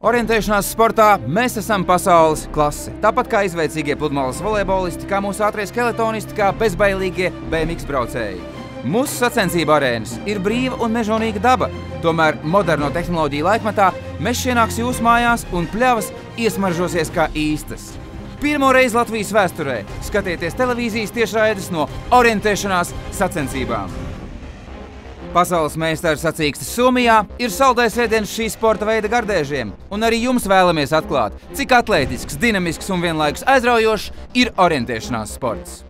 Orientēšanās sportā mēs esam pasaules klase. Tāpat kā izveicīgie pludmales volejbolisti, kā mūsu ātrie skeletonisti, kā bezbailīgie BMX braucēji. Mūsu sacensību arēnas ir brīva un mežonīga daba. Tomēr moderno tehnoloģiju laikmetā mežs ienāks jūsu mājās un pļavas iesmaržosies kā īstas. Pirmo reizi Latvijas vēsturē skatieties televīzijas tiešraides no orientēšanās sacensībām. Pasaules meistara sacīkstes Somijā ir saldais ēdiens šī sporta veida gardēžiem, un arī jums vēlamies atklāt, cik atlētisks, dinamisks un vienlaikus aizraujošs ir orientēšanās sports.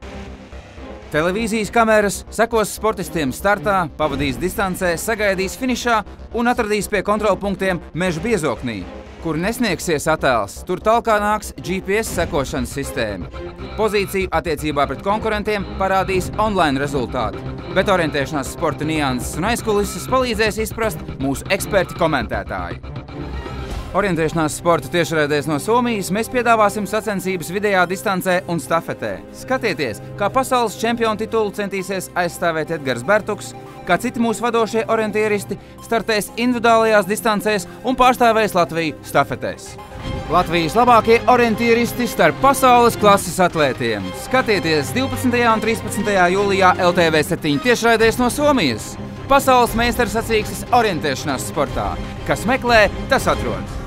Televīzijas kameras sekos sportistiem startā, pavadīs distancē, sagaidīs finišā un atradīs pie kontrolpunktiem meža biezoknī, kur nesniegsies attēls, tur talkā nāks GPS sekošanas sistēma. Pozīciju attiecībā pret konkurentiem parādīs online rezultāti, bet orientēšanās sporta nianses un aizkulises palīdzēs izprast mūsu eksperti komentētāji. Orientēšanās sporta tiešraidēs no Somijas mēs piedāvāsim sacensības vidējā distancē un stafetē. Skatieties, kā pasaules čempionu titulu centīsies aizstāvēt Edgars Bertuks, kā citi mūsu vadošie orientieristi startēs individuālajās distancēs un pārstāvēs Latviju stafetēs. Latvijas labākie orientieristi starp pasaules klases atlētiem. Skatieties 12. un 13. jūlijā LTV7 tiešraidēs no Somijas. Pasaules meistara sacīkstes orientēšanās sportā. Kas meklē, tas atrod.